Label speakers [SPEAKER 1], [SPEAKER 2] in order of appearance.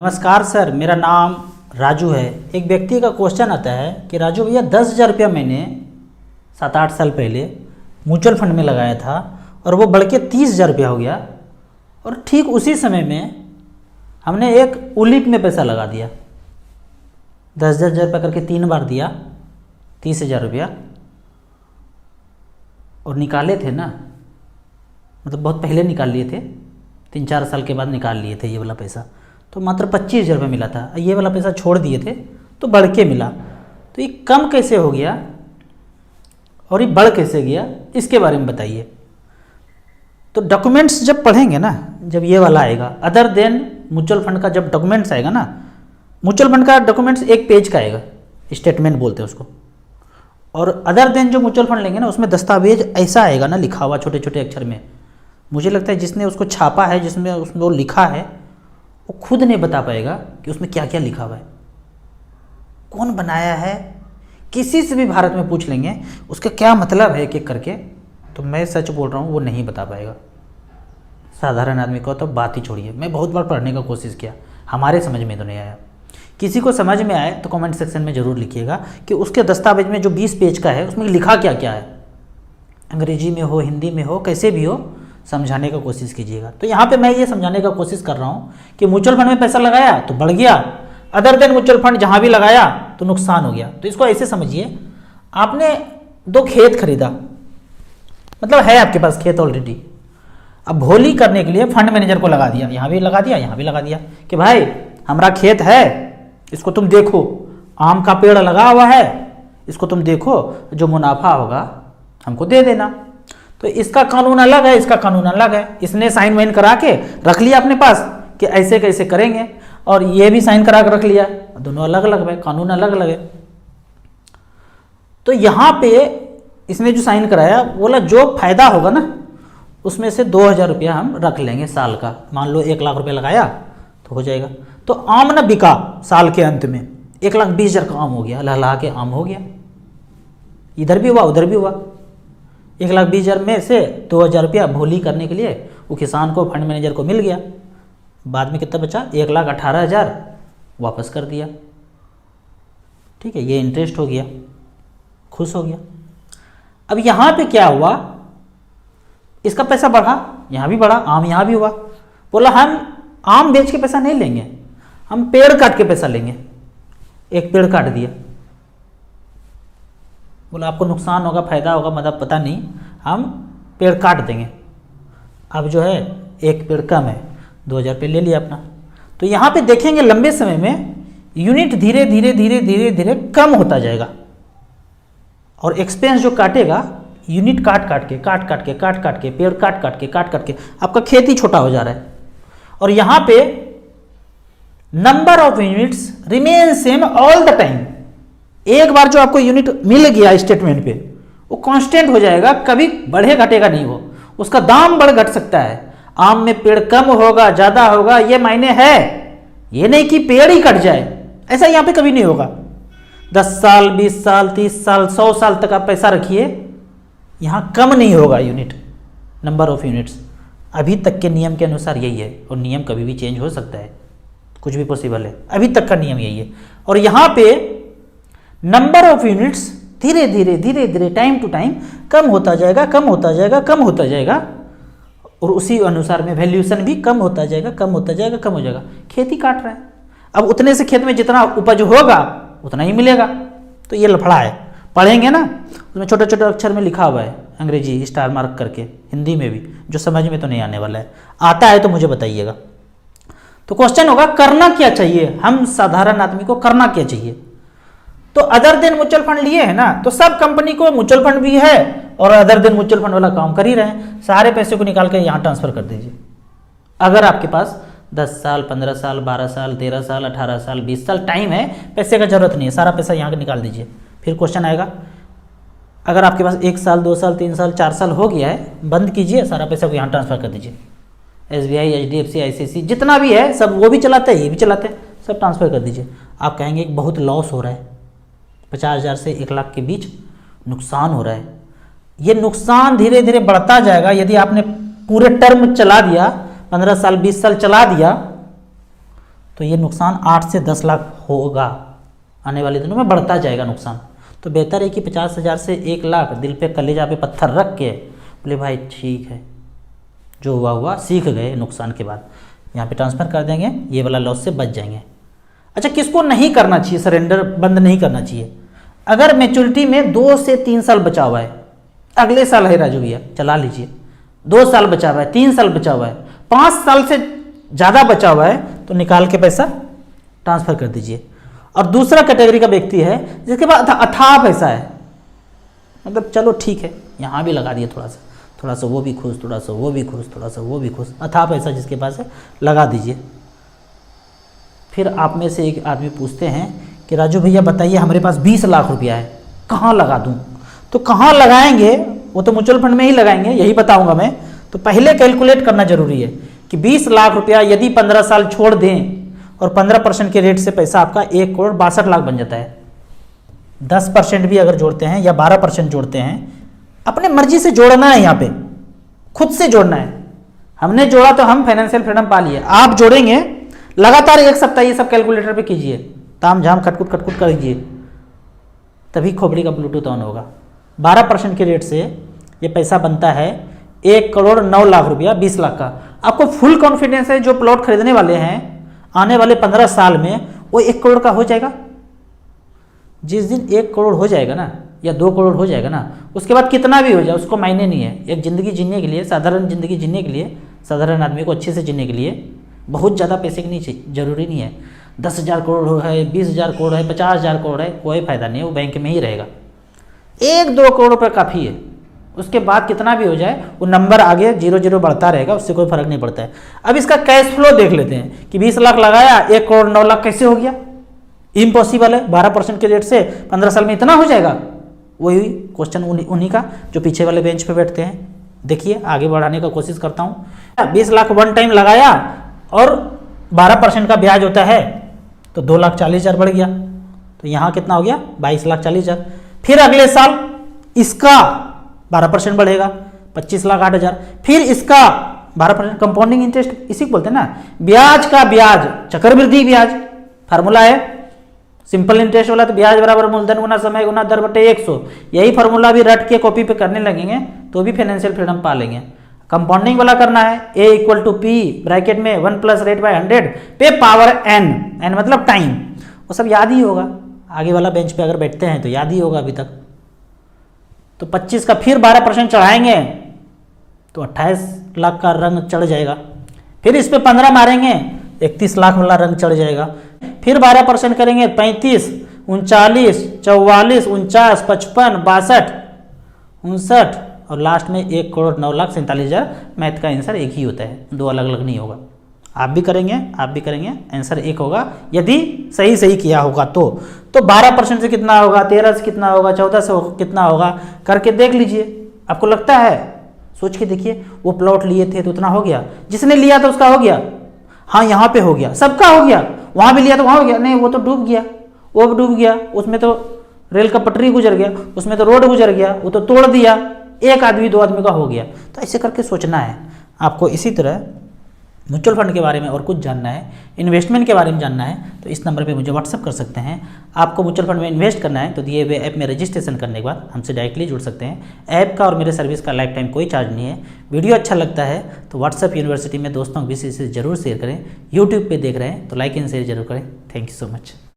[SPEAKER 1] नमस्कार सर, मेरा नाम राजू है। एक व्यक्ति का क्वेश्चन आता है कि राजू भैया 10,000 रुपया मैंने 7-8 साल पहले म्यूचुअल फंड में लगाया था और वो बढ़ के 30,000 रुपया हो गया और ठीक उसी समय में हमने एक उलिप में पैसा लगा दिया। 10,000 रुपया करके 3 बार दिया, 30,000 रुपया और निकाले थे ना, मतलब बहुत पहले निकाल लिए थे, 3-4 साल के बाद निकाल लिए थे ये वाला पैसा, तो मात्र 25,000 रुपये मिला था। ये वाला पैसा छोड़ दिए थे तो बढ़ के मिला। तो ये कम कैसे हो गया और ये बढ़ कैसे गया, इसके बारे में बताइए। तो डॉक्यूमेंट्स जब पढ़ेंगे ना, जब ये वाला आएगा अदर देन म्यूचुअल फंड का, जब डॉक्यूमेंट्स आएगा ना, म्यूचुअल फंड का डॉक्यूमेंट्स 1 पेज का आएगा, स्टेटमेंट बोलते हैं उसको। और अदर देन जो म्यूचुअल फंड लेंगे ना, उसमें दस्तावेज ऐसा आएगा ना, लिखा हुआ छोटे छोटे अक्षर में। मुझे लगता है जिसने उसको छापा है, जिसमें उसमें वो लिखा है, वो खुद नहीं बता पाएगा कि उसमें क्या क्या लिखा हुआ है, कौन बनाया है। किसी से भी भारत में पूछ लेंगे उसका क्या मतलब है एक एक करके, तो मैं सच बोल रहा हूँ वो नहीं बता पाएगा। साधारण आदमी को तो बात ही छोड़िए। मैं बहुत बार पढ़ने का कोशिश किया, हमारे समझ में तो नहीं आया। किसी को समझ में आए तो कमेंट सेक्शन में ज़रूर लिखिएगा कि उसके दस्तावेज में जो 20 पेज का है उसमें लिखा क्या क्या है। अंग्रेजी में हो, हिंदी में हो, कैसे भी हो, समझाने का कोशिश कीजिएगा। तो यहाँ पे मैं ये समझाने का कोशिश कर रहा हूँ कि म्यूचुअल फंड में पैसा लगाया तो बढ़ गया, अदर देन म्यूचुअल फंड जहाँ भी लगाया तो नुकसान हो गया। तो इसको ऐसे समझिए, आपने 2 खेत खरीदा, मतलब है आपके पास खेत ऑलरेडी। अब भोली करने के लिए फंड मैनेजर को लगा दिया, यहाँ भी लगा दिया, यहाँ भी लगा दिया कि भाई हमारा खेत है, इसको तुम देखो, आम का पेड़ लगा हुआ है, इसको तुम देखो, जो मुनाफा होगा हमको दे देना। तो इसका कानून अलग है, इसका कानून अलग है। इसने साइन वाइन करा के रख लिया अपने पास कि ऐसे कैसे करेंगे, और ये भी साइन करा के रख लिया, दोनों अलग अलग है, कानून अलग अलग है। तो यहाँ पे इसने जो साइन कराया, बोला जो फायदा होगा ना उसमें से 2,000 रुपया हम रख लेंगे साल का। मान लो 1 लाख रुपया लगाया तो हो जाएगा। तो आम ना बिका, साल के अंत में 1,20,000 का आम हो गया, लहला के आम हो गया, इधर भी हुआ उधर भी हुआ। 1,20,000 में से 2,000 रुपया भोली करने के लिए वो किसान को, फंड मैनेजर को मिल गया। बाद में कितना बचा? 1,18,000 वापस कर दिया। ठीक है, ये इंटरेस्ट हो गया, खुश हो गया। अब यहाँ पे क्या हुआ, इसका पैसा बढ़ा, यहाँ भी बढ़ा, आम यहाँ भी हुआ। बोला हम आम बेच के पैसा नहीं लेंगे, हम पेड़ काट के पैसा लेंगे। एक पेड़ काट दिया, बोला आपको नुकसान होगा, फायदा होगा, मतलब पता नहीं, हम पेड़ काट देंगे। अब जो है एक पेड़ कम है, 2,000 रुपये ले लिया अपना। तो यहाँ पे देखेंगे लंबे समय में यूनिट धीरे धीरे धीरे धीरे धीरे कम होता जाएगा, और एक्सपेंस जो काटेगा, यूनिट काट काट के पेड़ काट काट के आपका खेती छोटा हो जा रहा है। और यहाँ पे number of units remain same all the time. एक बार जो आपको यूनिट मिल गया स्टेटमेंट पे, वो कांस्टेंट हो जाएगा, कभी बढ़े घटेगा नहीं। वो उसका दाम बढ़ घट सकता है। आम में पेड़ कम होगा, ज्यादा होगा, ये मायने है, ये नहीं कि पेड़ ही कट जाए, ऐसा यहाँ पे कभी नहीं होगा। 10 साल 20 साल 30 साल 100 साल तक आप पैसा रखिए, यहाँ कम नहीं होगा यूनिट, नंबर ऑफ यूनिट्स। अभी तक के नियम के अनुसार यही है, और नियम कभी भी चेंज हो सकता है, कुछ भी पॉसिबल है। अभी तक का नियम यही है। और यहाँ पे नंबर ऑफ यूनिट्स धीरे धीरे धीरे धीरे टाइम टू टाइम कम होता जाएगा, कम होता जाएगा, कम होता जाएगा, और उसी अनुसार में वैल्यूएशन भी कम होता जाएगा, कम होता जाएगा, कम हो जाएगा। खेती काट रहा है, अब उतने से खेत में जितना उपज होगा उतना ही मिलेगा। तो ये लफड़ा है, पढ़ेंगे ना उसमें छोटे छोटे अक्षर में लिखा हुआ है, अंग्रेजी स्टार मार्क करके, हिंदी में भी, जो समझ में तो नहीं आने वाला है। आता है तो मुझे बताइएगा। तो क्वेश्चन होगा करना क्या चाहिए, हम साधारण आदमी को करना क्या चाहिए। तो अदर देन म्यूचुअल फंड लिए है ना, तो सब कंपनी को म्यूचुअल फंड भी है और अदर देन म्यूचुअल फंड वाला काम कर ही रहे हैं। सारे पैसे को निकाल के यहाँ ट्रांसफर कर दीजिए। अगर आपके पास 10 साल 15 साल 12 साल 13 साल 18 साल 20 साल टाइम है, पैसे का जरूरत नहीं है, सारा पैसा यहाँ का निकाल दीजिए। फिर क्वेश्चन आएगा, अगर आपके पास 1 साल 2 साल 3 साल 4 साल हो गया है, बंद कीजिए, सारा पैसा को यहाँ ट्रांसफर कर दीजिए। SBI HDFC ICICI जितना भी है सब वो भी चलाते हैं, ये भी चलाते हैं, सब ट्रांसफर कर दीजिए। आप कहेंगे बहुत लॉस हो रहा है, 50,000 से 1 लाख के बीच नुकसान हो रहा है। ये नुकसान धीरे धीरे बढ़ता जाएगा। यदि आपने पूरे टर्म चला दिया, 15 साल 20 साल चला दिया, तो ये नुकसान 8 से 10 लाख होगा, आने वाले दिनों में बढ़ता जाएगा नुकसान। तो बेहतर है कि 50,000 से 1 लाख दिल पे कलेजा पे पत्थर रख के बोले भाई ठीक है, जो हुआ हुआ, सीख गए नुकसान के बाद, यहाँ पे ट्रांसफ़र कर देंगे, ये वाला लॉस से बच जाएंगे। अच्छा, किसको नहीं करना चाहिए सरेंडर, बंद नहीं करना चाहिए? अगर मैच्योरिटी में 2 से 3 साल बचा हुआ है, अगले साल है राजू भैया, चला लीजिए। 2 साल बचा हुआ है, 3 साल बचा हुआ है, 5 साल से ज़्यादा बचा हुआ है, तो निकाल के पैसा ट्रांसफ़र कर दीजिए। और दूसरा कैटेगरी का व्यक्ति है जिसके पास अथाह पैसा है, मतलब चलो ठीक है, यहाँ भी लगा दिए थोड़ा सा वो भी खुश, थोड़ा सा वो भी खुश, थोड़ा सा वो भी खुश, अथाह पैसा जिसके पास है लगा दीजिए। फिर आप में से एक आदमी पूछते हैं कि राजू भैया बताइए, हमारे पास 20 लाख रुपया है, कहाँ लगा दूँ? तो कहाँ लगाएंगे, वो तो म्यूचुअल फंड में ही लगाएंगे, यही बताऊंगा मैं। तो पहले कैलकुलेट करना जरूरी है कि 20 लाख रुपया यदि 15 साल छोड़ दें और 15% के रेट से पैसा आपका 1,62,00,000 बन जाता है। 10% भी अगर जोड़ते हैं या 12% जोड़ते हैं, अपने मर्जी से जोड़ना है, यहाँ पे खुद से जोड़ना है। हमने जोड़ा तो हम फाइनेंशियल फ्रीडम पा लिए, आप जोड़ेंगे लगातार 1 सप्ताह ये सब कैलकुलेटर पे कीजिए, ताम झाम खटकुट खटकुट कर लीजिए, तभी खोपड़ी का ब्लूटूथ ऑन होगा। 12% के रेट से ये पैसा बनता है 1,09,00,000 रुपया, 20 लाख का। आपको फुल कॉन्फिडेंस है जो प्लॉट खरीदने वाले हैं आने वाले 15 साल में वो 1 करोड़ का हो जाएगा। जिस दिन 1 करोड़ हो जाएगा ना, या 2 करोड़ हो जाएगा ना, उसके बाद कितना भी हो जाए उसको मायने नहीं है। एक ज़िंदगी जीने के लिए, साधारण ज़िंदगी जीने के लिए, साधारण आदमी को अच्छे से जीने के लिए बहुत ज़्यादा पैसे की नहीं जरूरी नहीं है। 10,000 करोड़ है, 20,000 करोड़ है, 50,000 करोड़ है, कोई फायदा नहीं है, वो बैंक में ही रहेगा। 1-2 करोड़ रुपये काफ़ी है, उसके बाद कितना भी हो जाए वो नंबर आगे 0-0 बढ़ता रहेगा, उससे कोई फर्क नहीं पड़ता है। अब इसका कैश फ्लो देख लेते हैं कि 20 लाख लगाया, 1,09,00,000 कैसे हो गया? इम्पॉसिबल है, 12% के रेट से 15 साल में इतना हो जाएगा। वही क्वेश्चन उन्हीं का जो पीछे वाले बेंच पे बैठते हैं। देखिए आगे बढ़ाने का कोशिश करता हूँ। 20 लाख वन टाइम लगाया और 12% का ब्याज होता है तो 2,40,000 बढ़ गया, तो यहाँ कितना हो गया? 22,40,000। फिर अगले साल इसका 12% बढ़ेगा, 25,08,000। फिर इसका 12% कंपाउंडिंग इंटरेस्ट, इसी को बोलते हैं ना, ब्याज का ब्याज, चक्रवृद्धि ब्याज फार्मूला है सिंपल इंटरेस्ट वाला। तो ब्याज बराबर मूलधन गुना समय गुना दर बटे 100, यही फार्मूला भी रट के कॉपी पे करने लगेंगे तो भी फाइनेंशियल फ्रीडम पा लेंगे। कंपाउंडिंग वाला करना है, A = P ब्रैकेट में 1 + रेट बाय 100 पे पावर n, n मतलब टाइम, वो सब याद ही होगा। आगे वाला बेंच पे अगर बैठते हैं तो याद ही होगा अभी तक। तो 25 का फिर 12% चढ़ाएंगे तो 28 लाख का रंग चढ़ जाएगा। फिर इस पे 15 मारेंगे, 31 लाख वाला रंग चढ़ जाएगा। फिर 12% करेंगे, 35, 39, 44, 49, 55, 62, 59 और लास्ट में 1,09,47,000। मैथ का आंसर एक ही होता है, 2 अलग अलग नहीं होगा। आप भी करेंगे, आंसर एक होगा यदि सही किया होगा तो 12% से कितना होगा, 13 से कितना होगा, 14 से कितना होगा, करके देख लीजिए। आपको लगता है, सोच के देखिए, वो प्लॉट लिए थे तो उतना हो गया, जिसने लिया था उसका हो गया, हाँ यहाँ पे हो गया, सबका हो गया, वहाँ भी लिया तो वहाँ हो गया, नहीं वो तो डूब गया, वो डूब गया, उसमें तो रेल का पटरी गुजर गया, उसमें तो रोड गुजर गया, वो तो तोड़ दिया, 1 आदमी 2 आदमी का हो गया। तो ऐसे करके सोचना है आपको। इसी तरह म्यूचुअल फंड के बारे में और कुछ जानना है, इन्वेस्टमेंट के बारे में जानना है तो इस नंबर पे मुझे व्हाट्सअप कर सकते हैं। आपको म्यूचुअल फंड में इन्वेस्ट करना है तो दिए हुए ऐप में रजिस्ट्रेशन करने के बाद हमसे डायरेक्टली जुड़ सकते हैं। ऐप का और मेरे सर्विस का लाइफ टाइम कोई चार्ज नहीं है। वीडियो अच्छा लगता है तो व्हाट्सअप यूनिवर्सिटी में दोस्तों को भी इसे जरूर शेयर करें। यूट्यूब पर देख रहे हैं तो लाइक एंड शेयर जरूर करें। Thank you so much.